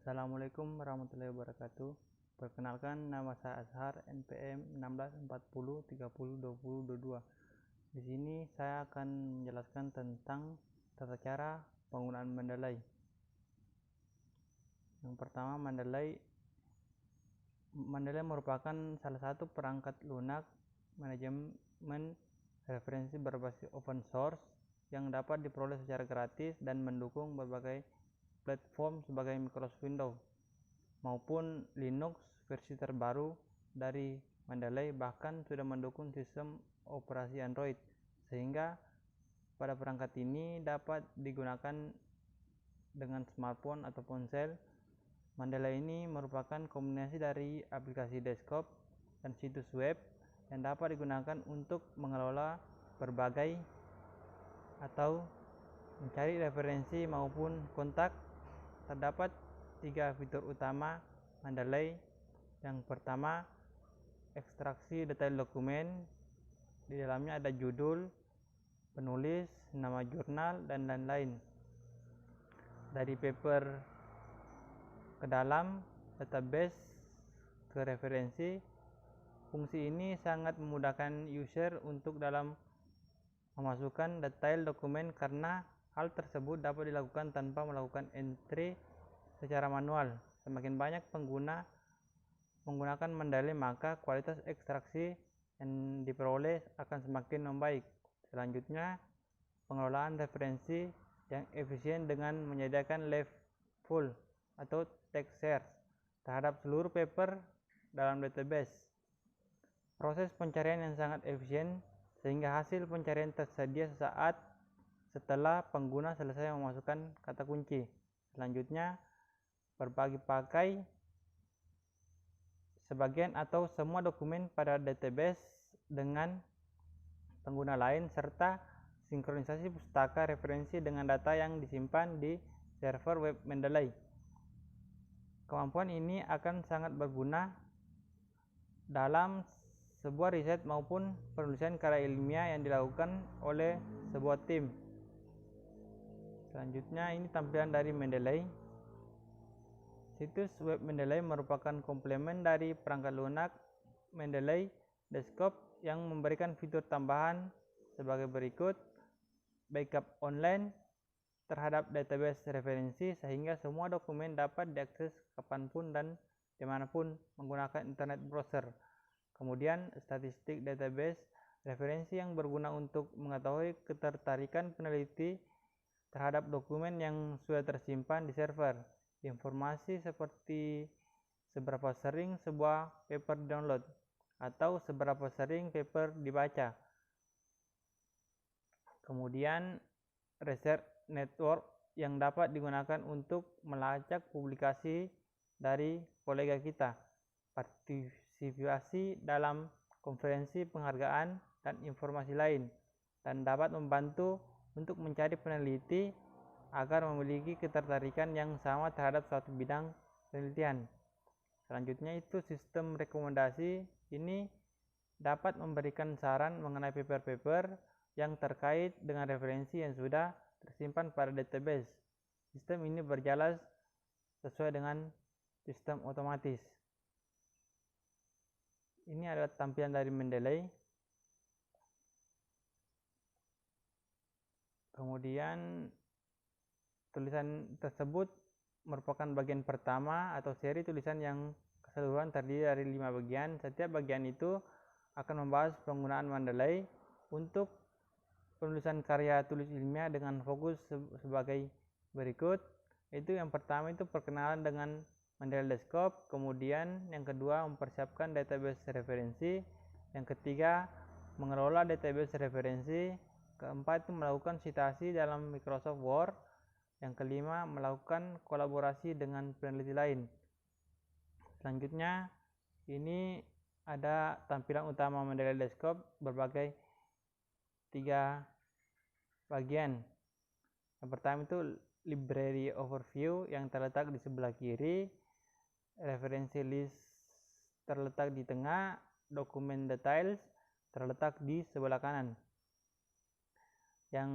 Assalamualaikum warahmatullahi wabarakatuh. Perkenalkan, nama saya Azhar, NPM 1640302022. Di sini saya akan menjelaskan tentang tata cara penggunaan Mendeley. Yang pertama, Mendeley merupakan salah satu perangkat lunak manajemen referensi berbasis open source yang dapat diperoleh secara gratis dan mendukung berbagai platform sebagai Microsoft Windows maupun Linux. Versi terbaru dari Mendeley bahkan sudah mendukung sistem operasi Android, sehingga pada perangkat ini dapat digunakan dengan smartphone atau ponsel. Mendeley ini merupakan kombinasi dari aplikasi desktop dan situs web yang dapat digunakan untuk mengelola berbagai atau mencari referensi maupun kontak. Terdapat 3 fitur utama Mendeley. Yang pertama, ekstraksi detail dokumen. Di dalamnya ada judul, penulis, nama jurnal, dan lain-lain. Dari paper ke dalam database ke referensi. Fungsi ini sangat memudahkan user untuk dalam memasukkan detail dokumen karena hal tersebut dapat dilakukan tanpa melakukan entry secara manual. Semakin banyak pengguna menggunakan Mendeley, maka kualitas ekstraksi yang diperoleh akan semakin membaik. Selanjutnya, pengelolaan referensi yang efisien dengan menyediakan live full atau text search terhadap seluruh paper dalam database. Proses pencarian yang sangat efisien sehingga hasil pencarian tersedia sesaat setelah pengguna selesai memasukkan kata kunci. Selanjutnya, berbagi pakai sebagian atau semua dokumen pada database dengan pengguna lain, serta sinkronisasi pustaka referensi dengan data yang disimpan di server web Mendeley. Kemampuan ini akan sangat berguna dalam sebuah riset maupun penulisan karya ilmiah yang dilakukan oleh sebuah tim. Selanjutnya, ini tampilan dari Mendeley. Situs web Mendeley merupakan komplement dari perangkat lunak Mendeley Desktop yang memberikan fitur tambahan sebagai berikut: backup online terhadap database referensi sehingga semua dokumen dapat diakses kapanpun dan dimanapun menggunakan internet browser. Kemudian, statistik database referensi yang berguna untuk mengetahui ketertarikan peneliti terhadap dokumen yang sudah tersimpan di server. Informasi seperti seberapa sering sebuah paper download atau seberapa sering paper dibaca. Kemudian, research network yang dapat digunakan untuk melacak publikasi dari kolega kita, partisipasi dalam konferensi penghargaan dan informasi lain, dan dapat membantu untuk mencari peneliti agar memiliki ketertarikan yang sama terhadap suatu bidang penelitian. Selanjutnya itu sistem rekomendasi. Ini dapat memberikan saran mengenai paper-paper yang terkait dengan referensi yang sudah tersimpan pada database. Sistem ini berjalan sesuai dengan sistem otomatis. Ini adalah tampilan dari Mendeley. Kemudian, tulisan tersebut merupakan bagian pertama atau seri tulisan yang keseluruhan terdiri dari 5 bagian. Setiap bagian itu akan membahas penggunaan Mendeley untuk penulisan karya tulis ilmiah dengan fokus sebagai berikut. Itu yang pertama itu perkenalan dengan Mendeley Desktop, kemudian yang kedua mempersiapkan database referensi, yang ketiga mengelola database referensi, keempat itu melakukan citasi dalam Microsoft Word, yang kelima melakukan kolaborasi dengan peneliti lain. Selanjutnya, ini ada tampilan utama Mendeley Desktop berbagai 3 bagian. Yang pertama itu library overview yang terletak di sebelah kiri, referensi list terletak di tengah, dokumen details terletak di sebelah kanan. Yang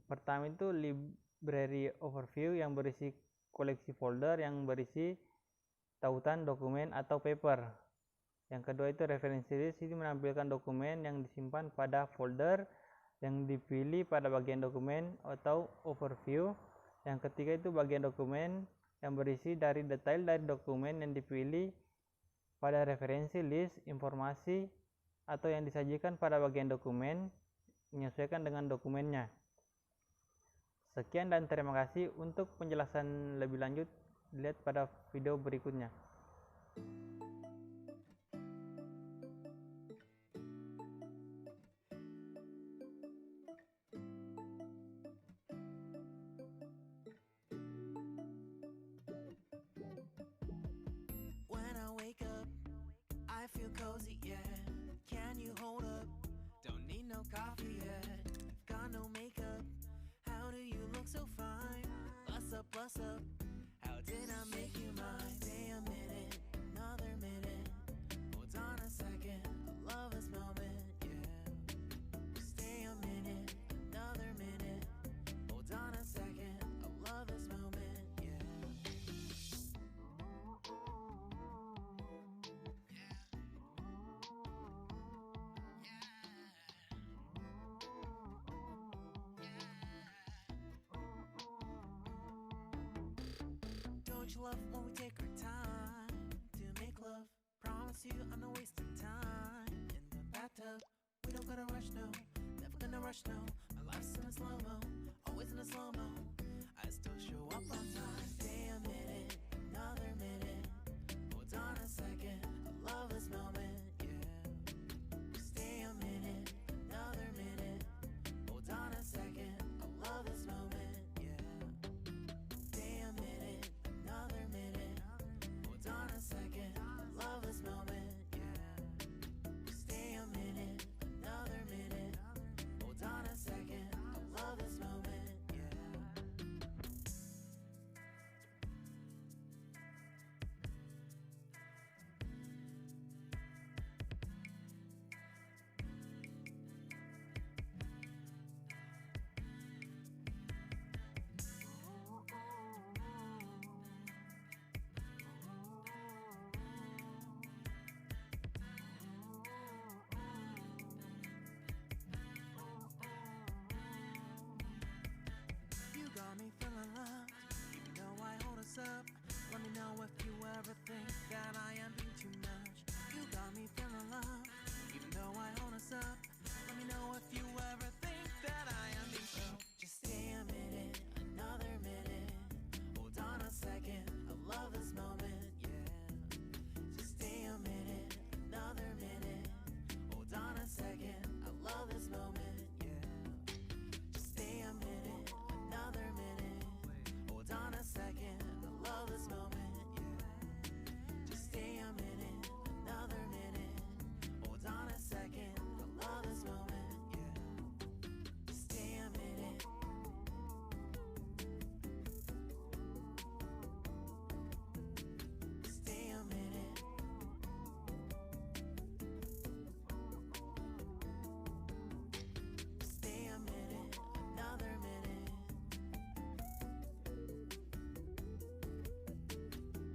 pertama itu library overview yang berisi koleksi folder yang berisi tautan dokumen atau paper. Yang kedua itu referensi list, ini menampilkan dokumen yang disimpan pada folder yang dipilih pada bagian dokumen atau overview. Yang ketiga itu bagian dokumen yang berisi dari detail dari dokumen yang dipilih pada referensi list, informasi atau yang disajikan pada bagian dokumen menyesuaikan dengan dokumennya. Sekian dan terima kasih. Untuk penjelasan lebih lanjut lihat pada video berikutnya. When I wake up, I feel cozy, yeah. Can you hold up? Don't need no coffee yet. Got no makeup. How do you look so fine? Bust up, bust up. How did I make you mine? Stay a minute, another minute. Hold on a second, I love this moment, yeah. Stay a minute, another minute. Hold on a second, I love this moment, yeah. Don't you love when we take our time to make love? Promise you I'm not wasting time in the bathtub. We don't gotta rush, no. Never gonna rush, no. My life's in a slow-mo, always in a slow-mo. I still show up on time. Stay a minute, another minute. Hold on a second, I love this moment, yeah. Stay a minute, another minute. Hold on a second, I love this moment, yeah. Stay a minute, another minute. Hold on a second, I love this moment, yeah. Stay a minute, another minute. Hold on a second, I love this moment, yeah. You got me feeling loved, even though I hold us up. Let me know if you ever think that I am being too much. You got me feeling loved, even though I hold us up. Let me know if you ever think that I am being so. Just stay a minute, another minute. Hold on a second, I love this moment, yeah. Just stay a minute, another minute. Hold on a second, I love this moment, yeah. Just stay a minute, another minute. Hold on a second, I love this moment, yeah. Just stay a minute, another minute. Hold on a second, I love this moment, yeah. Just stay a minute. Stay a minute. Stay a minute, another minute.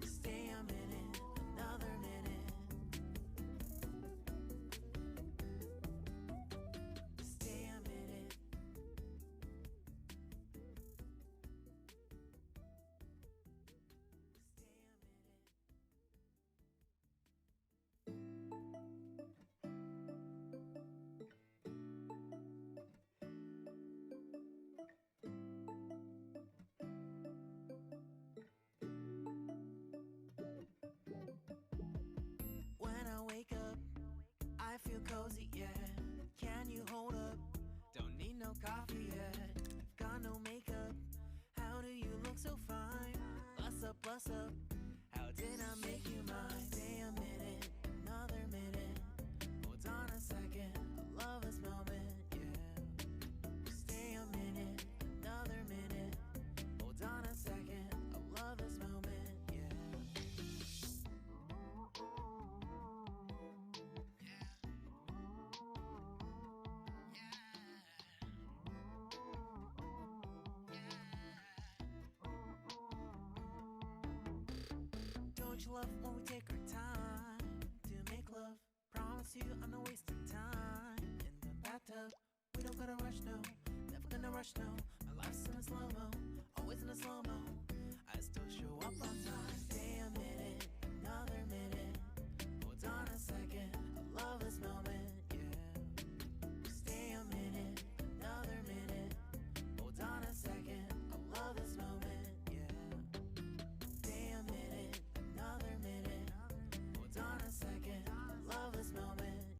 Stay a minute, another minute. Stay a minute. When I wake up, I feel cozy, yeah. Can you hold up? Don't need no coffee yet. Got no makeup. How do you look so fine? Bust up, bust up. How did I make you mine? Stay a minute, another minute. Hold on a second, I love this moment, yeah. Stay a minute, another minute. Hold on a second, I love this moment, yeah. much love when we take our time to make love. Promise you I'm not wasting time in the bathtub. We don't gotta rush, no, never gonna rush, no. My life's in a slow-mo, always in a slow-mo.